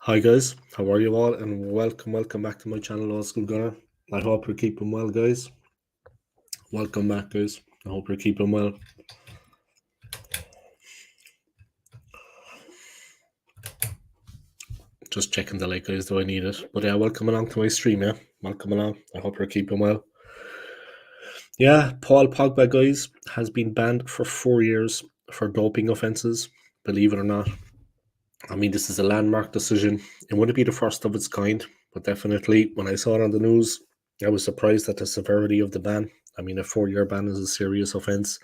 Hi guys, how are you all? And welcome back to my channel, Old School Gunner. I hope you're keeping well, guys. Welcome back, guys. I hope you're keeping well. Just checking the like, guys. Do I need it? But yeah, welcome along to my stream. Yeah, welcome along. I hope you're keeping well. Yeah, Paul Pogba, guys, has been banned for 4 years for doping offences. Believe it or not. I mean, this is a landmark decision. It wouldn't be the first of its kind, but definitely when I saw it on the news, I was surprised at the severity of the ban. I mean, a 4-year ban is a serious offence.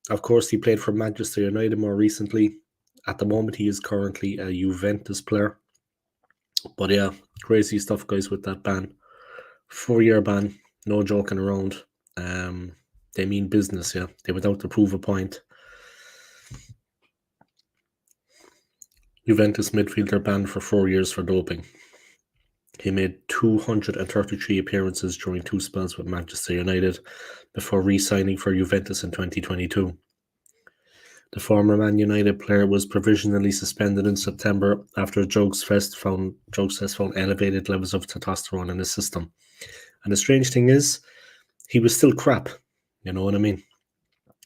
Of course, he played for Manchester United more recently. At the moment, he is currently a Juventus player. But yeah, crazy stuff, guys, with that ban. 4-year ban, no joking around. They mean business, yeah. They went out to prove a point. Juventus midfielder banned for 4 years for doping. He made 233 appearances during 2 spells with Manchester United before re-signing for Juventus in 2022. The former Man United player was provisionally suspended in September after drugs test found elevated levels of testosterone in his system. And the strange thing is, he was still crap. You know what I mean?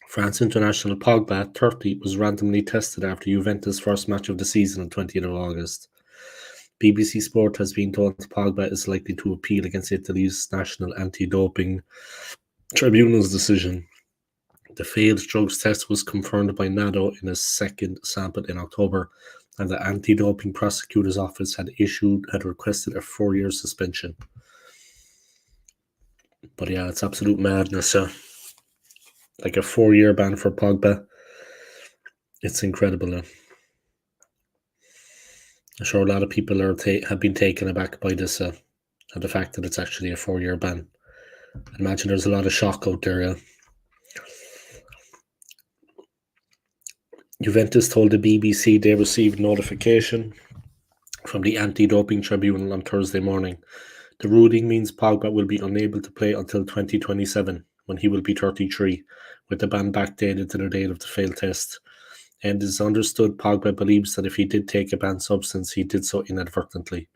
France international Pogba, 30, was randomly tested after Juventus' first match of the season on 20th of August. BBC Sport has been told Pogba is likely to appeal against Italy's National Anti-Doping Tribunal's decision. The failed drugs test was confirmed by NATO in a second sample in October, and the anti-doping prosecutor's office had requested a 4-year suspension. But yeah, it's absolute madness. Like a 4-year ban for Pogba. It's incredible. I'm sure a lot of people have been taken aback by this, and the fact that it's actually a 4-year ban. I imagine there's a lot of shock out there. Juventus told the BBC they received notification from the anti-doping tribunal on Thursday morning. The ruling means Pogba will be unable to play until 2027, when he will be 33, with the ban backdated to the date of the failed test. And it is understood Pogba believes that if he did take a banned substance, he did so inadvertently.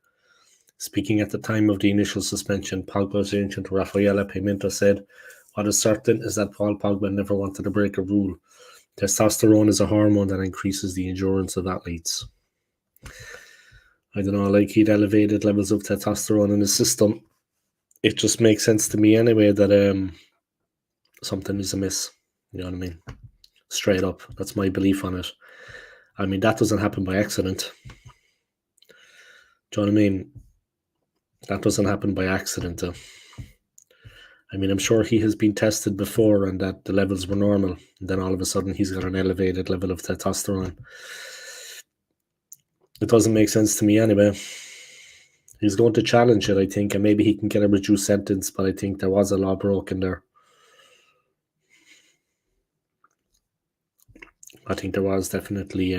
Speaking at the time of the initial suspension, Pogba's agent Rafaela Pimenta said, "What is certain is that Paul Pogba never wanted to break a rule. Testosterone is a hormone that increases the endurance of athletes." I don't know, like he'd elevated levels of testosterone in his system. It just makes sense to me anyway that something is amiss. You know what I mean? Straight up. That's my belief on it. I mean, that doesn't happen by accident. Do you know what I mean? That doesn't happen by accident. I mean, I'm sure he has been tested before and that the levels were normal. And then all of a sudden he's got an elevated level of testosterone. It doesn't make sense to me anyway. He's going to challenge it, I think, and maybe he can get a reduced sentence, but I think there was a law broken there. I think there was definitely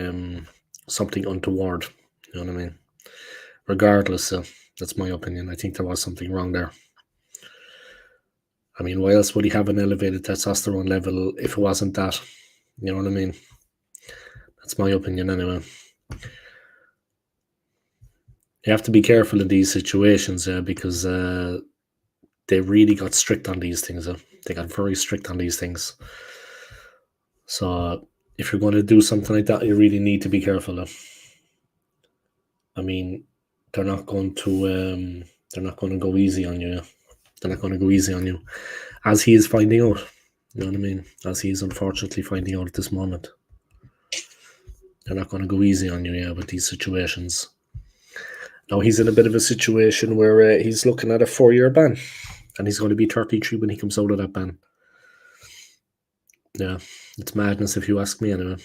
something untoward. You know what I mean? Regardless, that's my opinion. I think there was something wrong there. I mean, why else would he have an elevated testosterone level if it wasn't that? You know what I mean? That's my opinion anyway. You have to be careful in these situations, because they really got strict on these things. They got very strict on these things. So if you're going to do something like that, you really need to be careful. I mean, they're not going to go easy on you. They're not going to go easy on you, as he is finding out. You know what I mean? As he is unfortunately finding out at this moment. They're not going to go easy on you, with these situations. Now he's in a bit of a situation where he's looking at a 4-year ban, and he's going to be 33 when he comes out of that ban. Yeah, it's madness if you ask me anyway.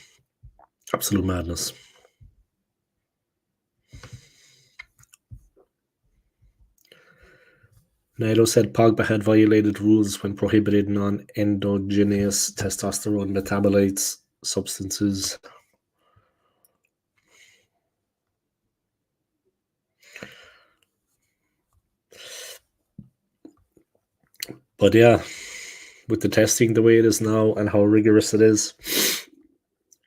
Absolute madness. NATO said Pogba had violated rules when prohibited non-endogenous testosterone metabolites substances. But yeah, with the testing the way it is now and how rigorous it is,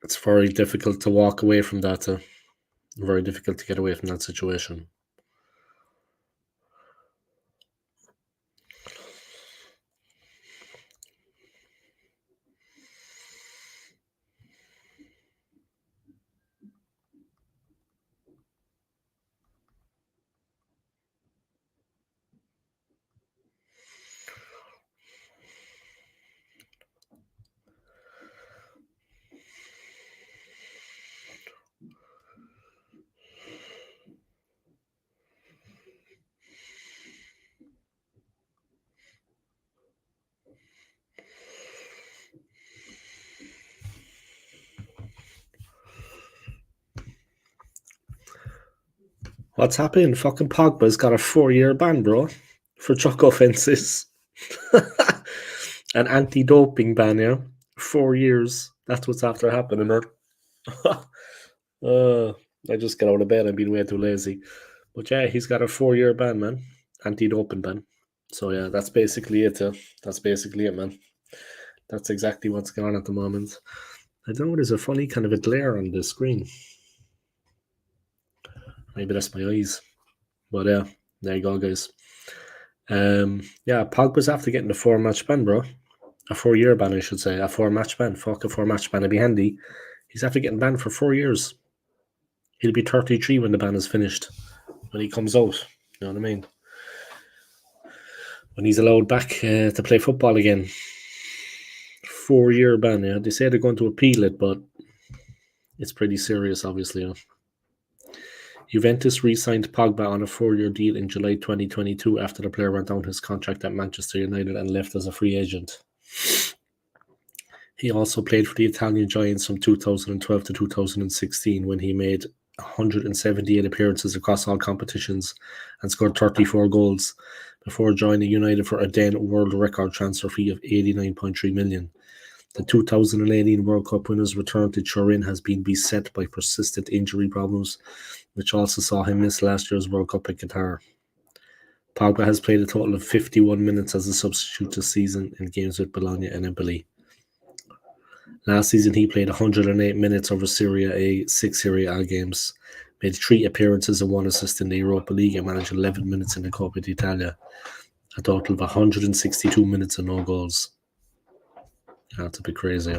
it's very difficult to walk away from that. Very difficult to get away from that situation. What's happening? Fucking Pogba's got a 4-year ban, bro, for truck offences. An anti-doping ban, yeah? 4 years. That's what's after happening, man. I just got out of bed. I've been way too lazy. But yeah, he's got a 4-year ban, man. Anti-doping ban. So yeah, that's basically it. That's basically it, man. That's exactly what's going on at the moment. I don't know, there's a funny kind of a glare on the screen. Maybe that's my eyes. But yeah, there you go, guys. Yeah, Pogba's after getting a 4-match ban, bro. A 4-year ban, I should say. A 4-match ban. Fuck, a 4-match ban. It'd be handy. He's after getting banned for 4 years. He'll be 33 when the ban is finished. When he comes out. You know what I mean? When he's allowed back to play football again. 4-year ban, yeah. They say they're going to appeal it, but it's pretty serious, obviously. Yeah. Juventus re-signed Pogba on a 4-year deal in July 2022 after the player went down his contract at Manchester United and left as a free agent. He also played for the Italian Giants from 2012 to 2016 when he made 178 appearances across all competitions and scored 34 goals before joining United for a then world record transfer fee of 89.3 million. The 2018 World Cup winners' return to Turin has been beset by persistent injury problems, which also saw him miss last year's World Cup in Qatar. Pogba has played a total of 51 minutes as a substitute this season in games with Bologna and Empoli. Last season, he played 108 minutes over Serie A, 6 Serie A games, made 3 appearances and 1 assist in the Europa League, and managed 11 minutes in the Coppa d'Italia. A total of 162 minutes and no goals. That's a bit crazy.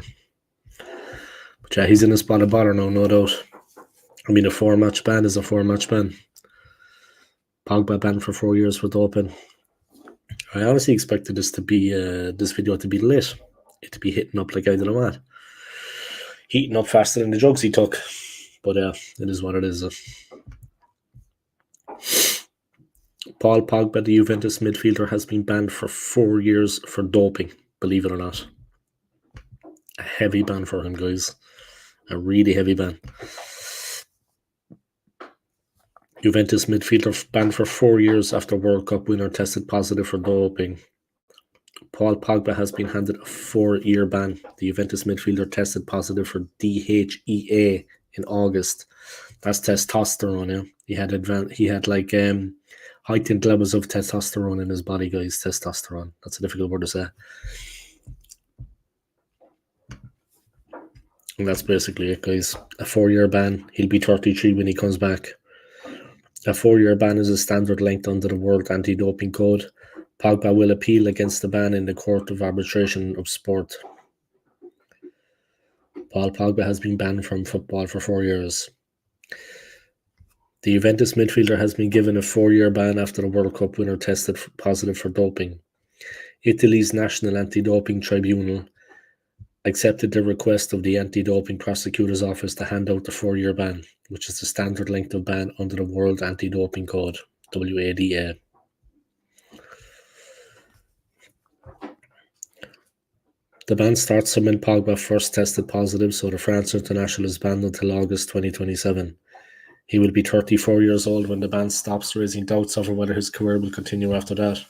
But yeah, he's in a spot of bother now, no doubt. I mean, a 4-match ban is a 4-match ban. Pogba banned for 4 years for doping. I honestly expected this to be this video to be lit. It to be hitting up like I don't know what. Heating up faster than the drugs he took. But yeah, it is what it is. Paul Pogba, the Juventus midfielder, has been banned for 4 years for doping, believe it or not. A heavy ban for him, guys. A really heavy ban. Juventus midfielder banned for 4 years after World Cup winner tested positive for doping. Paul Pogba has been handed a 4-year ban. The Juventus midfielder tested positive for DHEA in August. That's testosterone, yeah. He had like heightened levels of testosterone in his body, guys. Testosterone. That's a difficult word to say. And that's basically it, guys. A 4-year ban. He'll be 33 when he comes back. A 4-year ban is a standard length under the World Anti-Doping Code. Pogba will appeal against the ban in the Court of Arbitration of Sport. Paul Pogba has been banned from football for 4 years. The Juventus midfielder has been given a 4-year ban after the World Cup winner tested positive for doping. Italy's National Anti-Doping Tribunal accepted the request of the Anti-Doping Prosecutor's Office to hand out the 4-year ban, which is the standard length of ban under the World Anti-Doping Code, WADA. The ban starts from when Pogba first tested positive, so the France international is banned until August 2027. He will be 34 years old when the ban stops, raising doubts over whether his career will continue after that.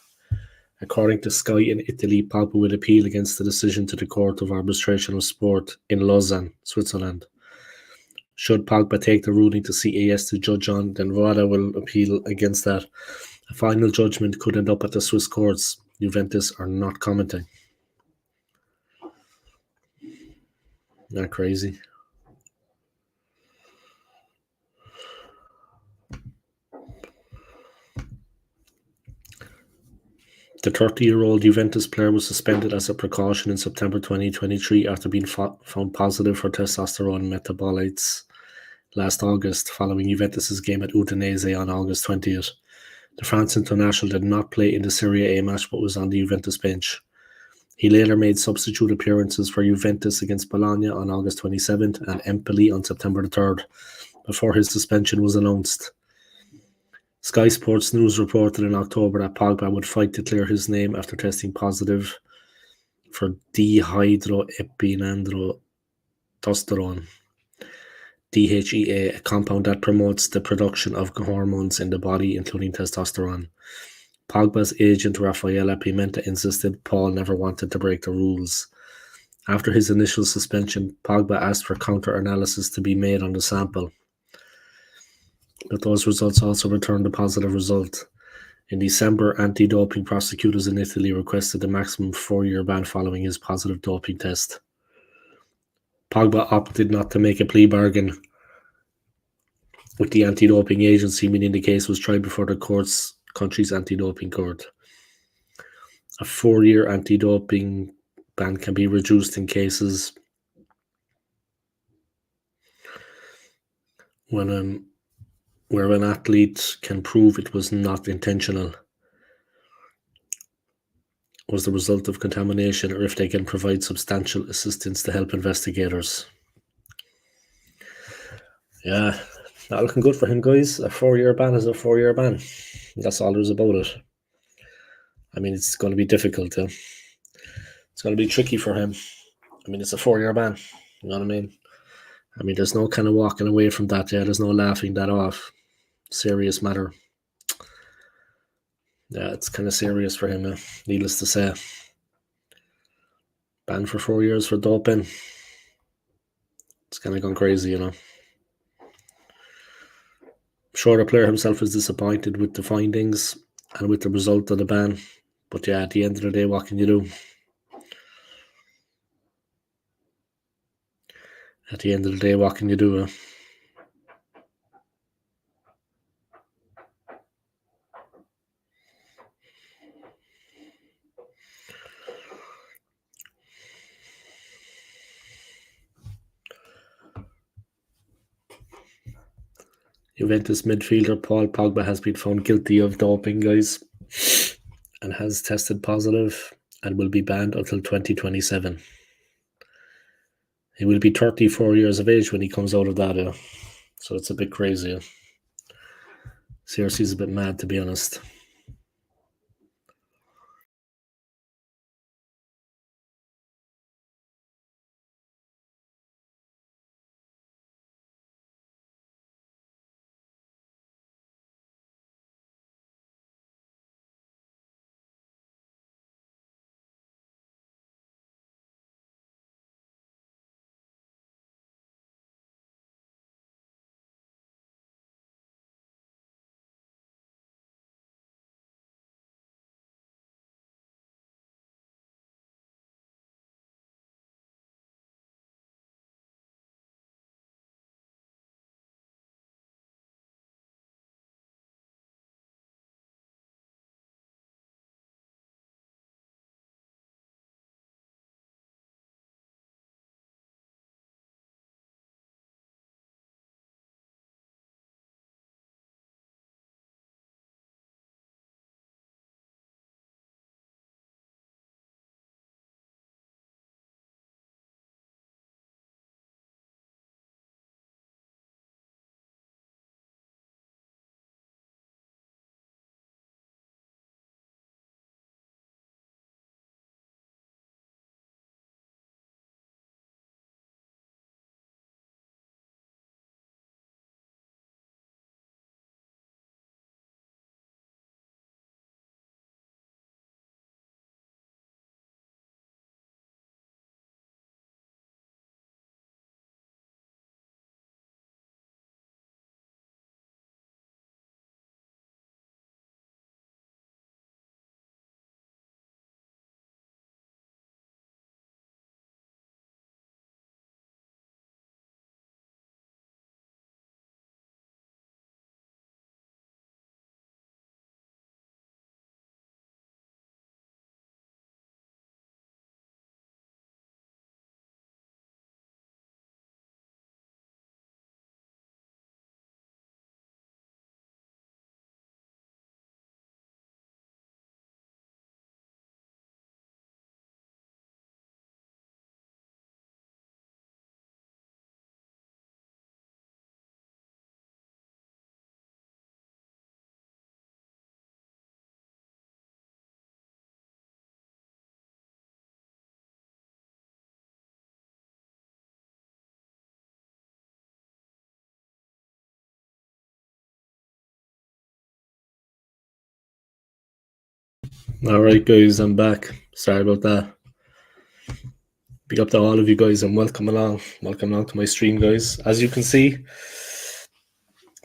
According to Sky in Italy, Pogba will appeal against the decision to the Court of Arbitration of Sport in Lausanne, Switzerland. Should Pogba take the ruling to CAS to judge on, then VADA will appeal against that. A final judgment could end up at the Swiss courts. Juventus are not commenting. Not crazy. The 30-year-old Juventus player was suspended as a precaution in September 2023 after being found positive for testosterone metabolites last August, following Juventus' game at Udinese on August 20th. The France international did not play in the Serie A match but was on the Juventus bench. He later made substitute appearances for Juventus against Bologna on August 27th and Empoli on September 3rd, before his suspension was announced. Sky Sports News reported in October that Pogba would fight to clear his name after testing positive for dehydroepiandrosterone, DHEA, a compound that promotes the production of hormones in the body, including testosterone. Pogba's agent Raffaella Pimenta insisted Paul never wanted to break the rules. After his initial suspension, Pogba asked for counter-analysis to be made on the sample, but those results also returned a positive result. In December, anti-doping prosecutors in Italy requested a maximum 4-year ban following his positive doping test. Pogba opted not to make a plea bargain with the anti-doping agency, meaning the case was tried before the country's anti-doping court. A 4-year anti-doping ban can be reduced in cases where an athlete can prove it was not intentional, was the result of contamination, or if they can provide substantial assistance to help investigators. Yeah, not looking good for him, guys. A 4-year ban is a 4-year ban. That's all there is about it. I mean, it's going to be difficult. It's going to be tricky for him. I mean, it's a 4-year ban. You know what I mean? I mean, there's no kind of walking away from that. Yeah, there's no laughing that off. Serious matter. Yeah, it's kind of serious for him, needless to say. Banned for 4 years for doping. It's kind of gone crazy, you know. I'm sure the player himself is disappointed with the findings and with the result of the ban. But yeah, at the end of the day, what can you do? At the end of the day, what can you do? Juventus midfielder Paul Pogba has been found guilty of doping, guys, and has tested positive and will be banned until 2027. He will be 34 years of age when he comes out of that, so it's a bit crazy. CRC is a bit mad, to be honest. Alright, guys, I'm back. Sorry about that. Big up to all of you guys and welcome along. Welcome along to my stream, guys. As you can see,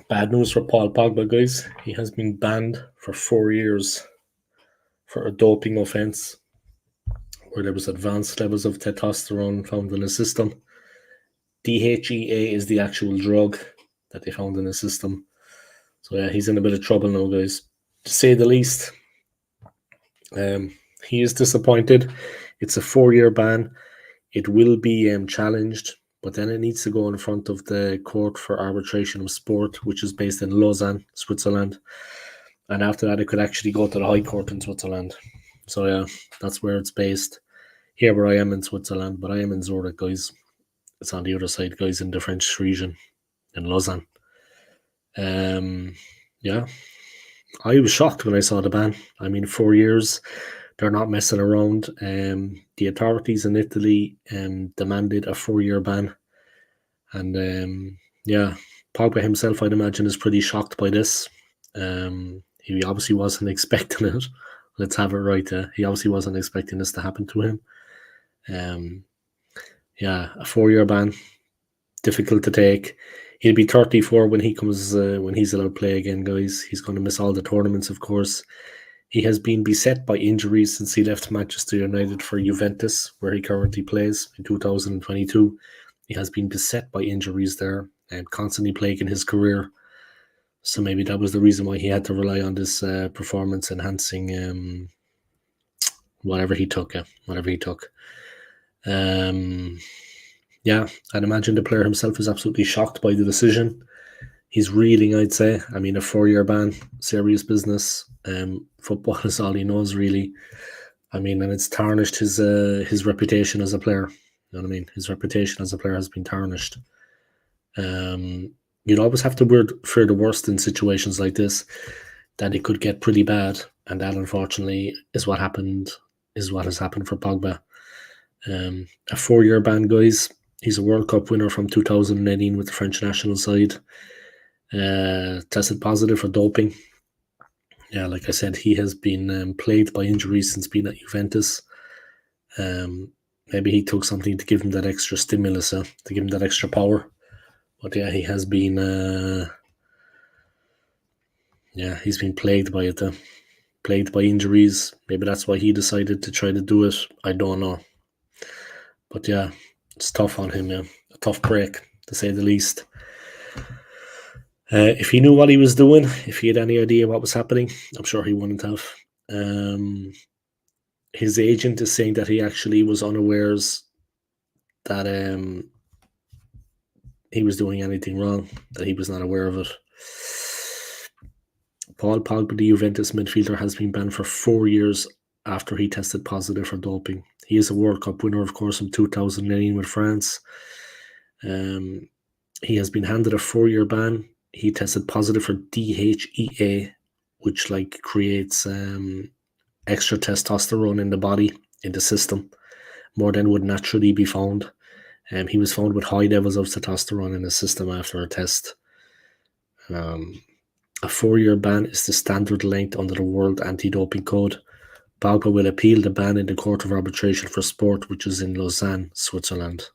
bad news for Paul Pogba, guys. He has been banned for 4 years for a doping offence where there was advanced levels of testosterone found in his system. DHEA is the actual drug that they found in his system. So yeah, he's in a bit of trouble now, guys, to say the least. He is disappointed. It's a 4-year ban. It will be challenged, but then it needs to go in front of the Court for Arbitration of Sport, which is based in Lausanne, Switzerland. And after that, it could actually go to the High Court in Switzerland. So yeah, that's where it's based. Here where I am in Switzerland, but I am in Zurich, guys. It's on the other side, guys, in the French region, in Lausanne. Yeah, I was shocked when I saw the ban. I mean, 4 years, they're not messing around. The authorities in Italy demanded a 4-year ban. And yeah, Pogba himself, I'd imagine, is pretty shocked by this. He obviously wasn't expecting it. Let's have it right. He obviously wasn't expecting this to happen to him. Yeah, a 4-year ban, difficult to take. He'll be 34 when he comes when he's allowed to play again, guys. He's going to miss all the tournaments, of course. He has been beset by injuries since he left Manchester United for Juventus, where he currently plays in 2022. He has been beset by injuries there and constantly plaguing his career. So maybe that was the reason why he had to rely on this performance-enhancing whatever he took. Yeah, I'd imagine the player himself is absolutely shocked by the decision. He's reeling, I'd say. I mean, a 4-year ban, serious business. Football is all he knows, really. I mean, and it's tarnished his reputation as a player. You know what I mean? His reputation as a player has been tarnished. You'd always have to fear the worst in situations like this, that it could get pretty bad, and that, unfortunately, is what has happened for Pogba. A 4-year ban, guys. He's a World Cup winner from 2018 with the French national side. Tested positive for doping. Yeah, like I said, he has been plagued by injuries since being at Juventus. Maybe he took something to give him that extra stimulus, to give him that extra power. But yeah, he has been he's been plagued by it, plagued by injuries. Maybe that's why he decided to try to do it. I don't know. But yeah, it's tough on him, yeah. A tough break, to say the least. If he knew what he was doing, if he had any idea what was happening, I'm sure he wouldn't have. His agent is saying that he actually was unawares that he was doing anything wrong, that he was not aware of it. Paul Pogba, the Juventus midfielder, has been banned for 4 years after he tested positive for doping. He is a World Cup winner, of course, in 2018 with France. He has been handed a 4-year ban. He tested positive for DHEA, which creates extra testosterone in the body, in the system, more than would naturally be found. He was found with high levels of testosterone in his system after a test. A 4-year ban is the standard length under the World Anti-Doping Code. Pogba will appeal the ban in the Court of Arbitration for Sport, which is in Lausanne, Switzerland.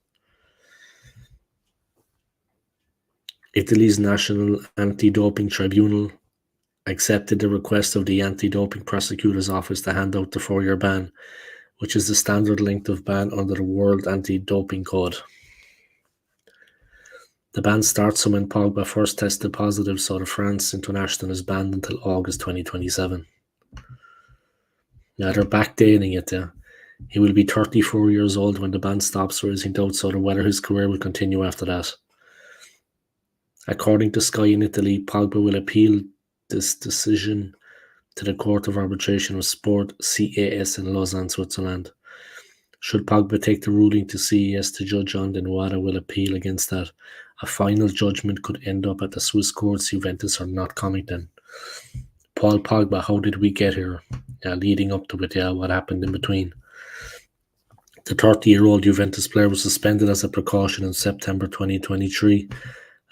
Italy's National Anti-Doping Tribunal accepted the request of the Anti-Doping Prosecutor's Office to hand out the 4-year ban, which is the standard length of ban under the World Anti-Doping Code. The ban starts when Pogba first tested positive, so the France international is banned until August 2027. Now they're backdating it. He will be 34 years old when the ban stops, raising doubts over whether his career will continue after that. According to Sky in Italy, Pogba will appeal this decision to the Court of Arbitration of Sport, CAS, in Lausanne, Switzerland. Should Pogba take the ruling to CAS to judge on, then WADA will appeal against that. A final judgment could end up at the Swiss courts. Juventus are not commenting. Paul Pogba, how did we get here? Leading up to it, what happened in between? The 30-year-old Juventus player was suspended as a precaution in September 2023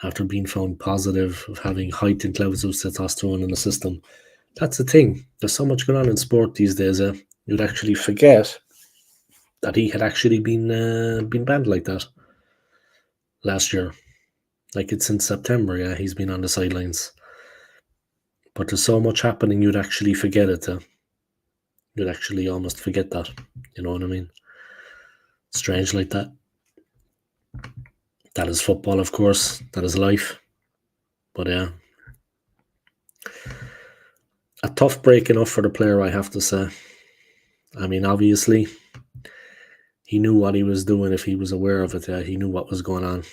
after being found positive of having heightened levels of testosterone in the system. That's the thing. There's so much going on in sport these days. You'd actually forget that he had actually been banned like that last year. Like it's in September. Yeah, he's been on the sidelines. But there's so much happening, you'd actually forget it. You'd actually almost forget that. You know what I mean? Strange like that. That is football, of course. That is life. But yeah, a tough break enough for the player, I have to say. I mean, obviously, he knew what he was doing if he was aware of it. Yeah, he knew what was going on.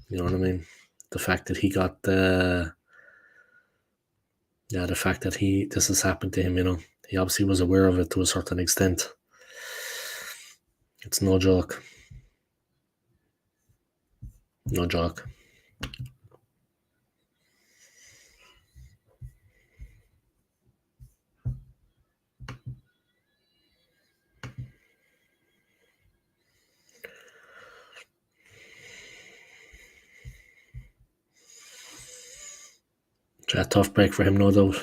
You know what I mean? The fact that he got the fact that this has happened to him. He obviously was aware of it to a certain extent. It's no joke. No joke. It's a tough break for him, no doubt.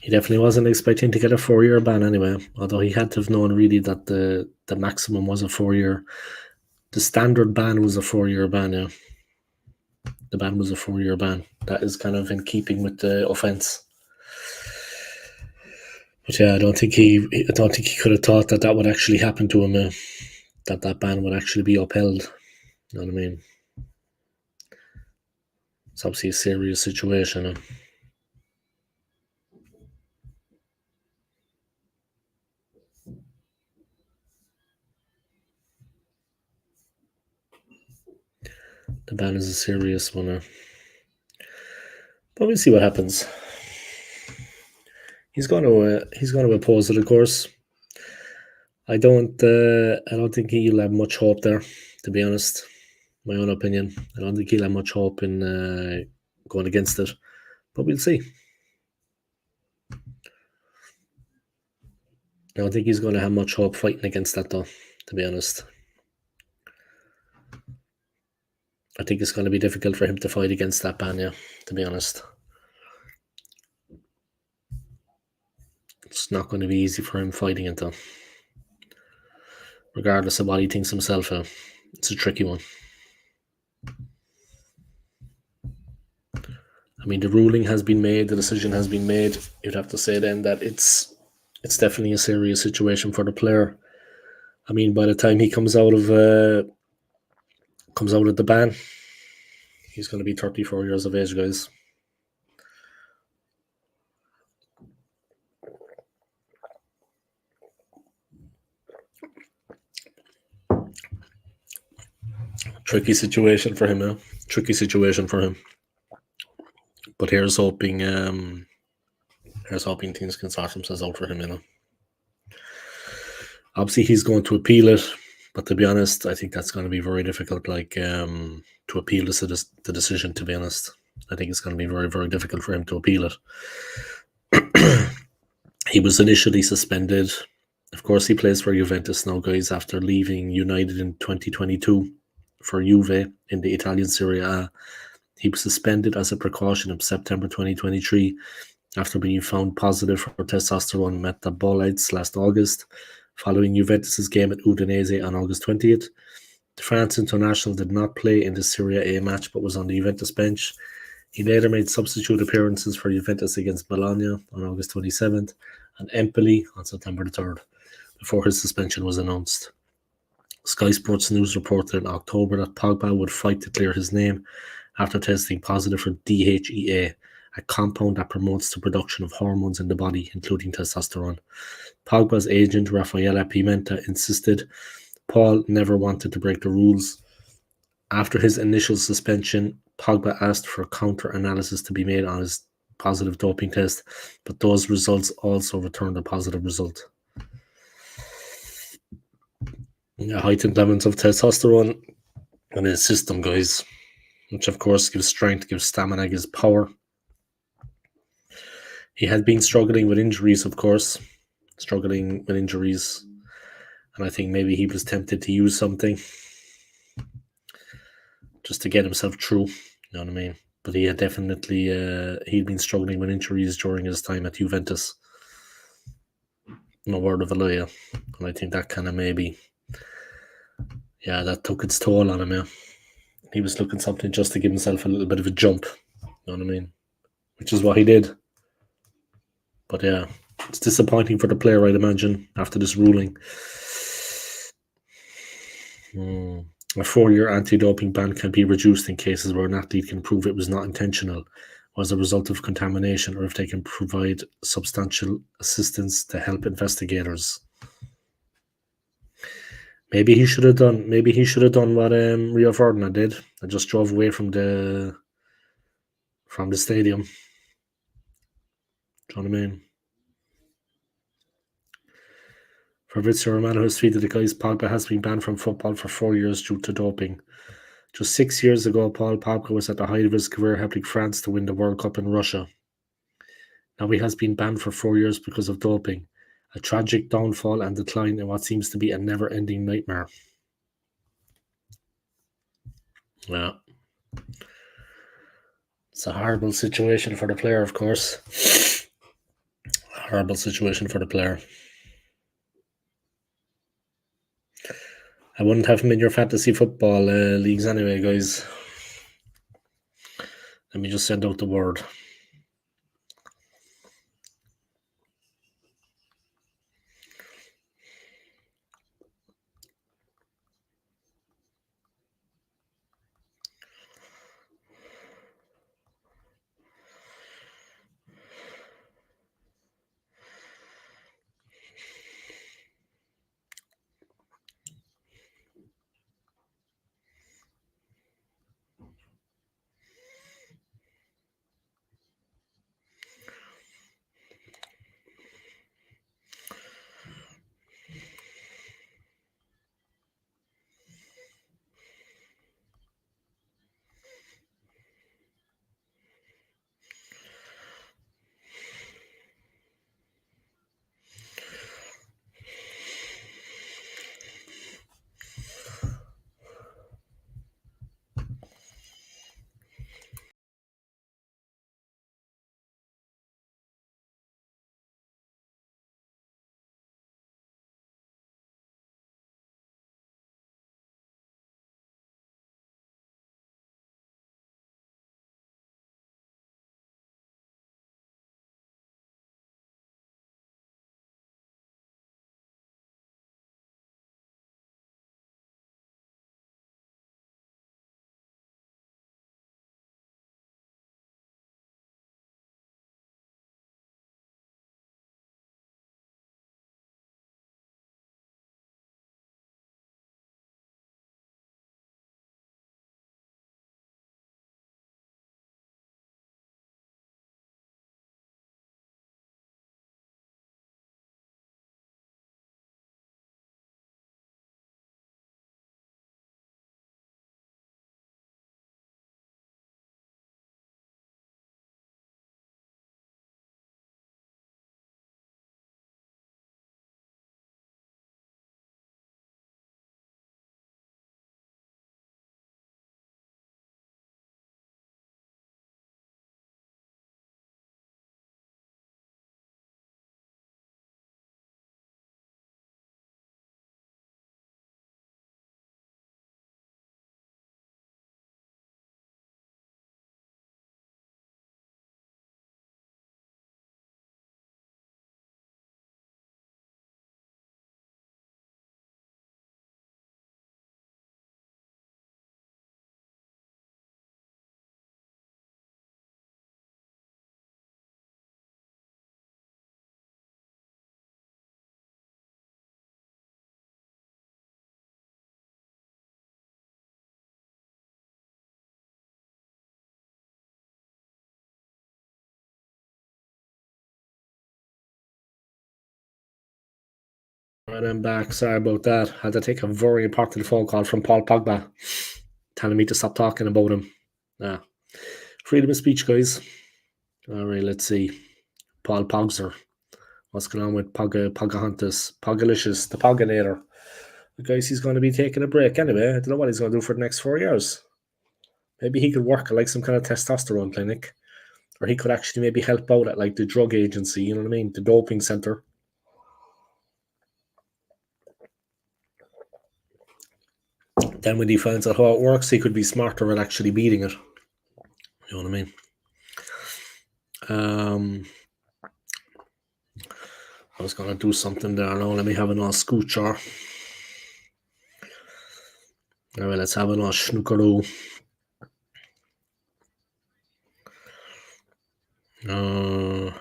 He definitely wasn't expecting to get a 4-year ban anyway, although he had to have known really that the maximum was a 4-year. The standard ban was a 4-year ban, yeah. The ban was a 4-year ban. That is kind of in keeping with the offence. But yeah, I don't think he could have thought that would actually happen to him. That ban would actually be upheld. You know what I mean? It's obviously a serious situation. The ban is a serious one. But we'll see what happens. He's going to oppose it, of course. I don't think he'll have much hope there, to be honest. My own opinion. I don't think he'll have much hope in going against it. But we'll see. I don't think he's going to have much hope fighting against that, though, to be honest. I think it's going to be difficult for him to fight against that ban, yeah, to be honest. It's not going to be easy for him fighting it, though. Regardless of what he thinks himself, it's a tricky one. I mean, the ruling has been made, the decision has been made. You'd have to say then that it's definitely a serious situation for the player. I mean, by the time he comes out of the ban, he's going to be 34 years of age, guys. Tricky situation for him, Tricky situation for him. But here's hoping things can sort themselves out for him, Obviously, he's going to appeal it, but to be honest, I think that's going to be very difficult. To appeal the decision. To be honest, I think it's going to be very, very difficult for him to appeal it. He was initially suspended. Of course, he plays for Juventus now, guys, after leaving United in 2022 for Juve in the Italian Serie A. He was suspended as a precaution in September 2023 after being found positive for testosterone metabolites last August, following Juventus' game at Udinese on August 20th. The France international did not play in the Serie A match but was on the Juventus bench. He later made substitute appearances for Juventus against Bologna on August 27th and Empoli on September 3rd, before his suspension was announced. Sky Sports News reported in October that Pogba would fight to clear his name after testing positive for DHEA, a compound that promotes the production of hormones in the body, including testosterone. Pogba's agent, Raffaella Pimenta, insisted Paul never wanted to break the rules. After his initial suspension, Pogba asked for counter-analysis to be made on his positive doping test, but those results also returned a positive result. Heightened levels of testosterone in his system, guys, which of course gives strength, gives stamina, gives power. He had been struggling with injuries, of course, struggling with injuries. And I think maybe he was tempted to use something just to get himself through. You know what I mean? But he had definitely he'd been struggling with injuries during his time at Juventus. No word of a lie. And I think that kind of maybe, that took its toll on him. Yeah, he was looking something just to give himself a little bit of a jump. You know what I mean? Which is what he did. But yeah, it's disappointing for the player, I'd imagine, after this ruling. A 4-year anti-doping ban can be reduced in cases where an athlete can prove it was not intentional, or as a result of contamination, or if they can provide substantial assistance to help investigators. Maybe he should have done. Maybe he should have done what Rio Ferdinand did and just drove away from the stadium. Do you know what I mean? Fabrizio Romano has tweeted the guys Pogba has been banned from football for 4 years due to doping. Just 6 years ago, Paul Pogba was at the height of his career, helping France to win the World Cup in Russia. Now he has been banned for 4 years because of doping, a tragic downfall and decline in what seems to be a never-ending nightmare. Yeah. It's a horrible situation for the player, of course. Horrible situation for the player. I wouldn't have him in your fantasy football leagues anyway, guys. Let me just send out the word. Right, I'm back. Sorry about that. Had to take a very important phone call from Paul Pogba, telling me to stop talking about him. Yeah. Freedom of speech, guys. All right, let's see. Paul Pogser. What's going on with Pocahontas, Pogalicious, the Poganator? Guys, he's going to be taking a break anyway. I don't know what he's going to do for the next 4 years. Maybe he could work at like some kind of testosterone clinic, or he could actually maybe help out at like the drug agency, you know what I mean? The doping center. Then when he finds out how it works, he could be smarter at actually beating it. You know what I mean? I was going to do something there now. Let me have an all scoocher. All right, let's have an all snookeroo. Have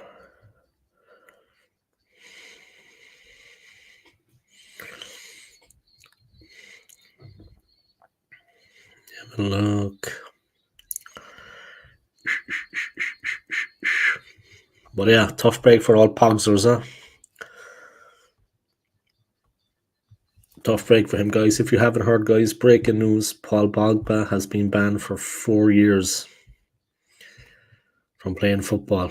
a look. But yeah, tough break for all Pogsers, huh? Tough break for him, guys. If you haven't heard, guys, breaking news: Paul Pogba has been banned for 4 years from playing football.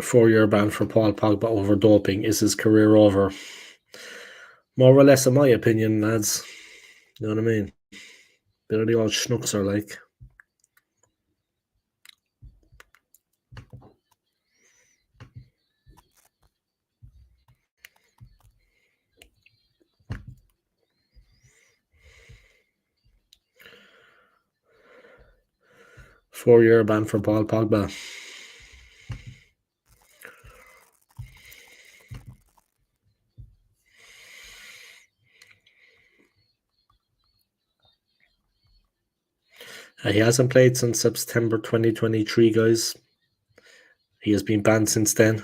4-year ban for Paul Pogba over doping. Is his career over? More or less, in my opinion, lads. You know what I mean? Bit of the old schnooks are like. Four-year ban for Paul Pogba. He hasn't played since September 2023, guys. He has been banned since then.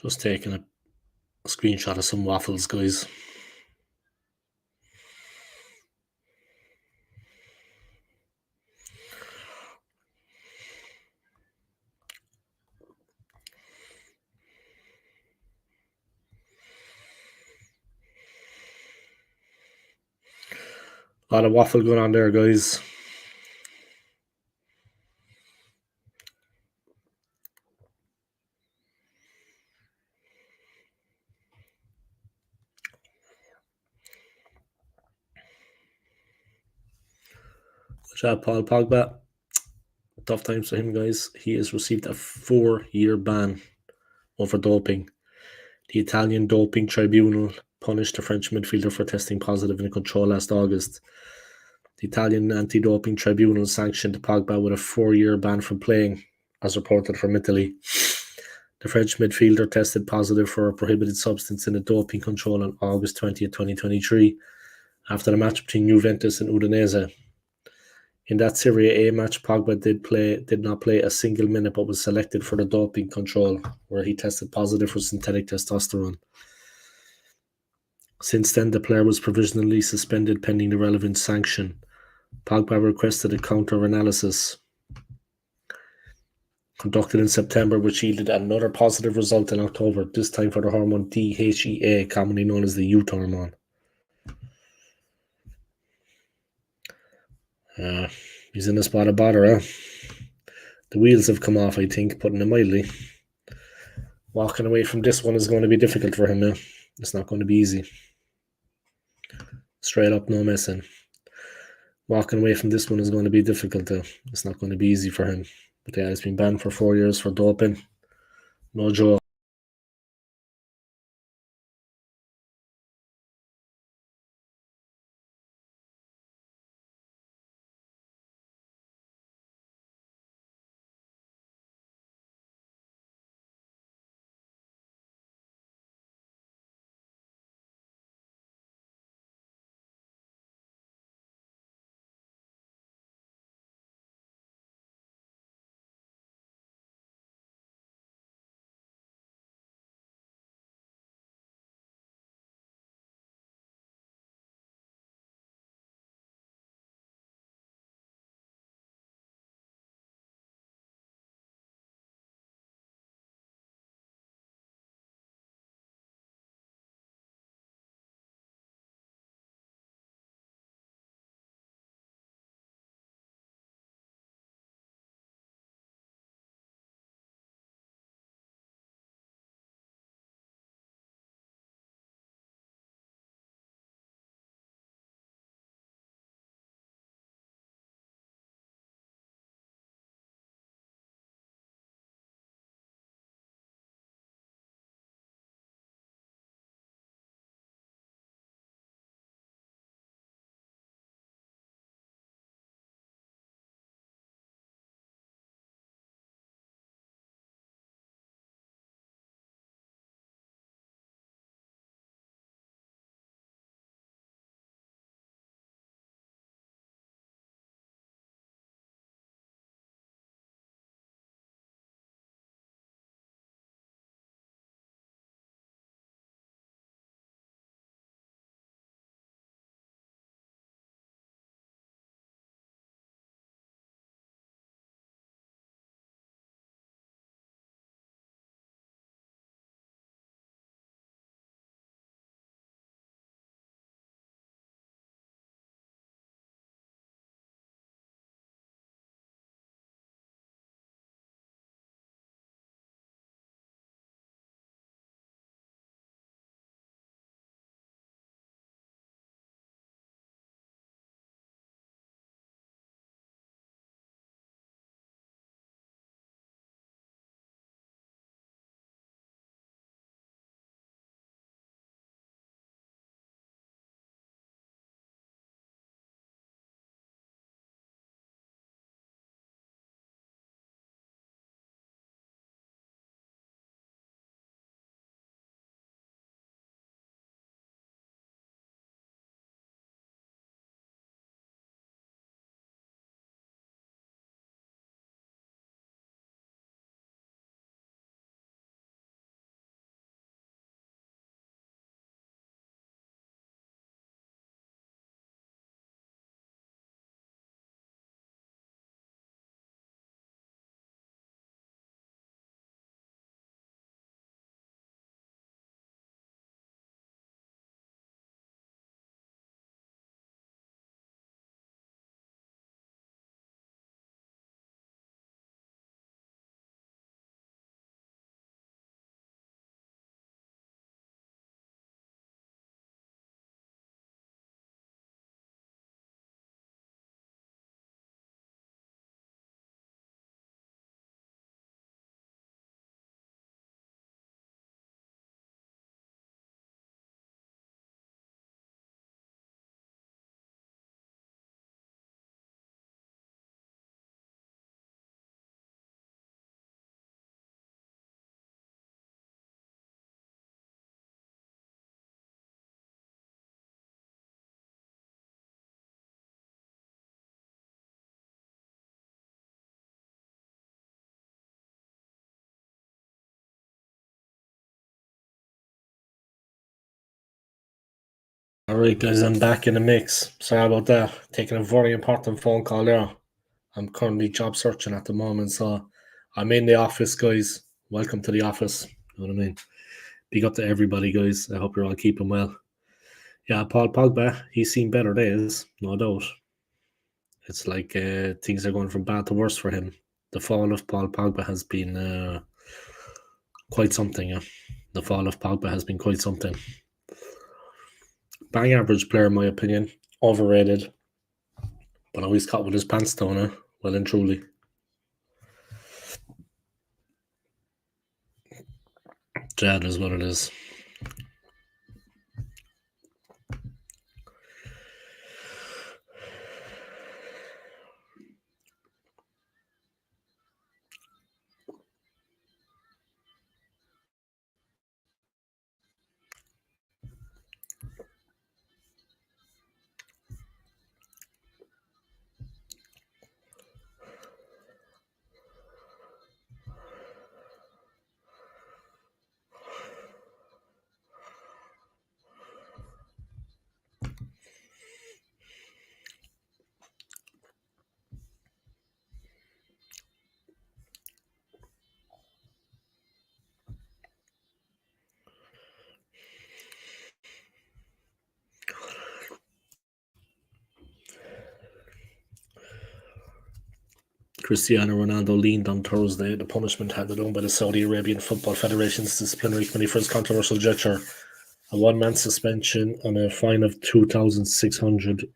Just taking a screenshot of some waffles, guys. A lot of waffle going on there, guys. Good job, Paul Pogba. Tough times for him, guys. He has received a 4-year ban over doping. The Italian doping tribunal punished the French midfielder for testing positive in a control last August. The Italian anti-doping tribunal sanctioned Pogba with a 4-year ban from playing, as reported from Italy. The French midfielder tested positive for a prohibited substance in a doping control on August 20th, 2023, after the match between Juventus and Udinese. In that Serie A match, Pogba did not play a single minute, but was selected for the doping control, where he tested positive for synthetic testosterone. Since then, the player was provisionally suspended pending the relevant sanction. Pogba requested a counter-analysis conducted in September, which yielded another positive result in October, this time for the hormone DHEA, commonly known as the youth hormone. He's in a spot of bother, huh? The wheels have come off, I think, putting it mildly. Walking away from this one is going to be difficult for him now. It's not going to be easy. Straight up, no messing. Walking away from this one is going to be difficult. It's not going to be easy for him. But yeah, he's been banned for 4 years for doping. No joke. Alright, guys, I'm back in the mix. Sorry about that. Taking a very important phone call there. I'm currently job searching at the moment, so I'm in the office, guys. Welcome to the office. You know what I mean? Big up to everybody, guys. I hope you're all keeping well. Yeah, Paul Pogba, he's seen better days, no doubt. It's like things are going from bad to worse for him. The fall of Paul Pogba has been quite something. Yeah. The fall of Pogba has been quite something. Bang average player, in my opinion. Overrated. But always caught with his pants down, well and truly. That is what it is. Cristiano Ronaldo leaned on Thursday. The punishment handed down by the Saudi Arabian Football Federation's disciplinary committee for his controversial gesture. A one-man suspension and a fine of £2,600,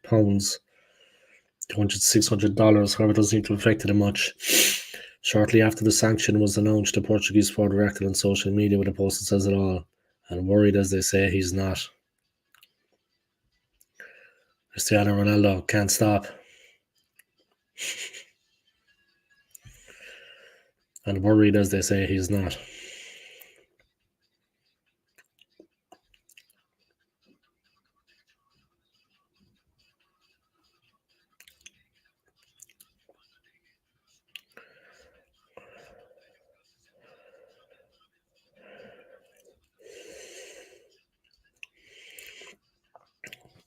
$600. However, it doesn't seem to have affected him much. Shortly after the sanction was announced, the Portuguese forward reacted on social media with a post that says it all. And worried as they say, he's not. Cristiano Ronaldo can't stop. And worried as they say, he's not.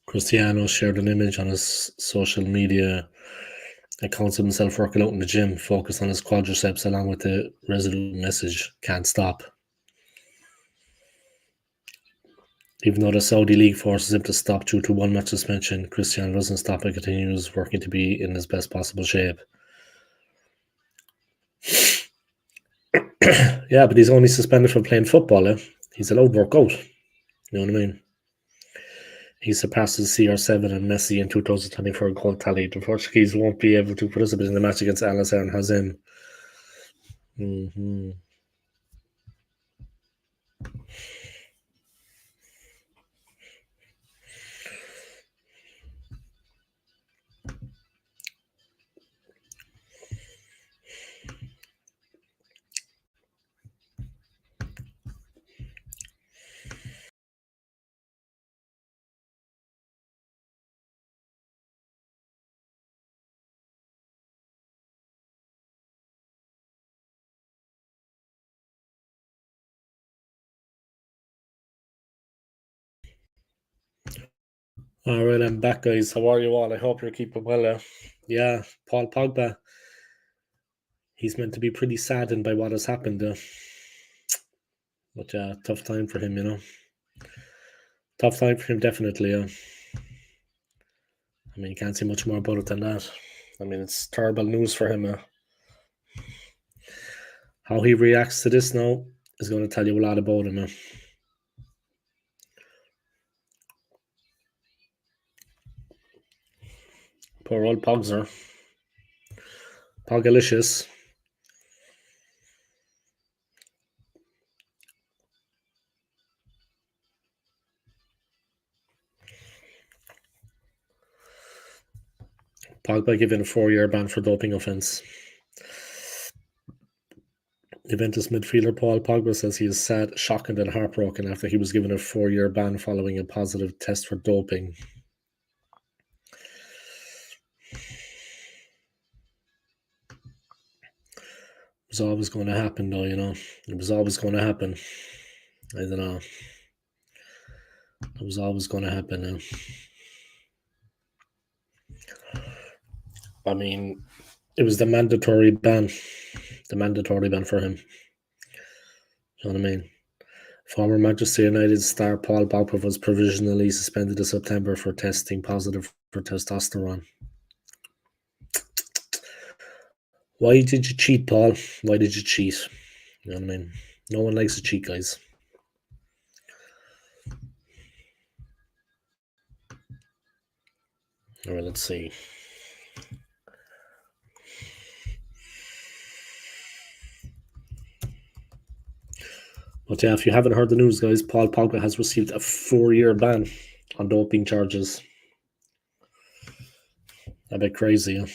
Cristiano shared an image on his social media accounts of himself working out in the gym, focused on his quadriceps, along with the resolute message, can't stop. Even though the Saudi League forces him to stop due to one match suspension, Cristiano doesn't stop and continues working to be in his best possible shape. Yeah, but he's only suspended for playing football. He's allowed to work out. You know what I mean? He surpasses CR7 and Messi in 2024 goal tally. The Portuguese won't be able to participate in the match against Al Nassr and Hazem. Mm-hmm. All right, I'm back, guys. How are you all? I hope you're keeping well. Yeah, Paul Pogba. He's meant to be pretty saddened by what has happened. But yeah, tough time for him, you know. Tough time for him, definitely. I mean, you can't say much more about it than that. I mean, it's terrible news for him. How he reacts to this now is going to tell you a lot about him. Poor old Pogzer. Pogalicious. Pogba given a 4-year ban for doping offence. Juventus midfielder Paul Pogba says he is sad, shocked and heartbroken after he was given a 4-year ban following a positive test for doping. It was always going to happen, though, you know. It was always going to happen. I don't know. It was always going to happen. I mean, it was the mandatory ban. The mandatory ban for him. You know what I mean? Former Manchester United star Paul Pogba was provisionally suspended in September for testing positive for testosterone. Why did you cheat, Paul? Why did you cheat? You know what I mean? No one likes to cheat, guys. All right, let's see. But yeah, if you haven't heard the news, guys, Paul Pogba has received a 4-year ban on doping charges. A bit crazy. Huh?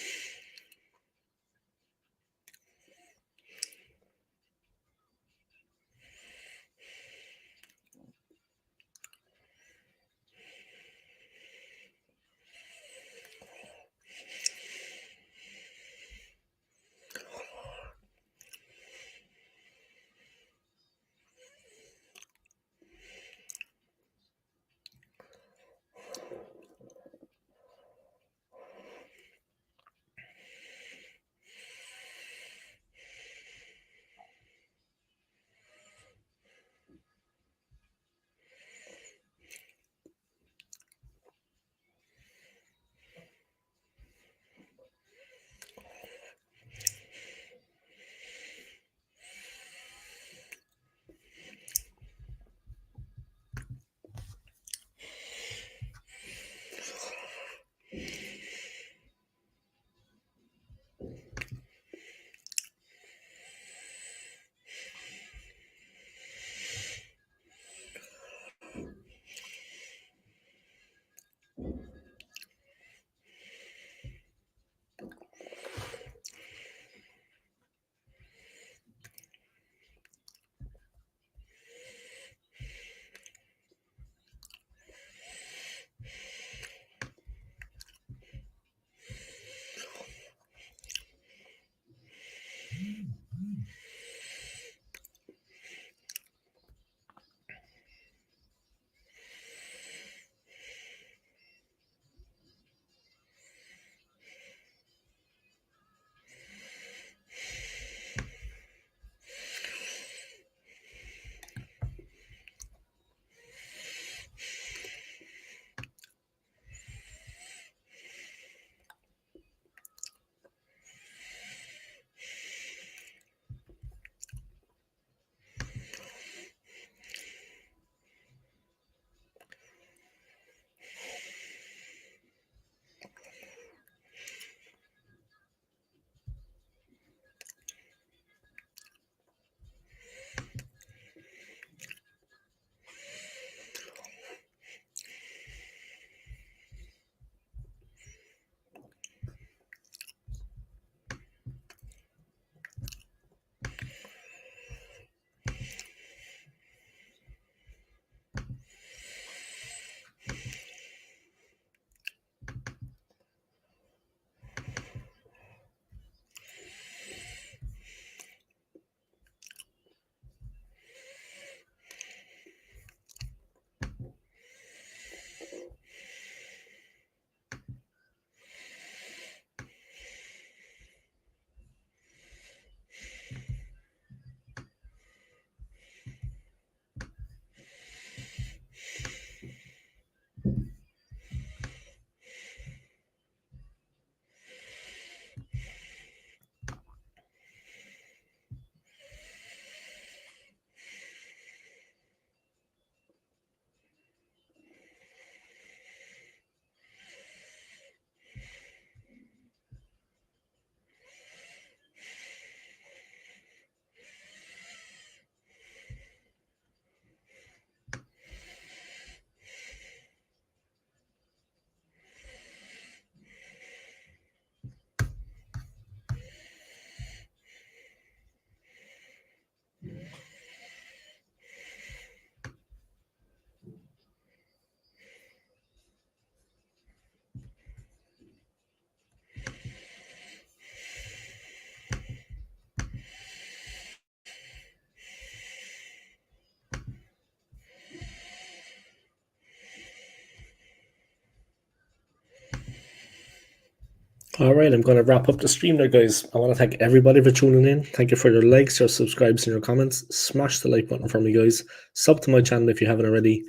All right, I'm going to wrap up the stream there, guys. I want to thank everybody for tuning in. Thank you for your likes, your subscribes, and your comments. Smash the like button for me, guys. Sub to my channel if you haven't already.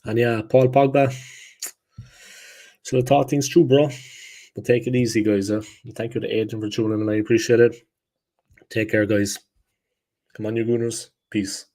And yeah, Paul Pogba, should have thought things through, bro. But take it easy, guys. Thank you to Adrian for tuning in. I appreciate it. Take care, guys. Come on, you Gooners. Peace.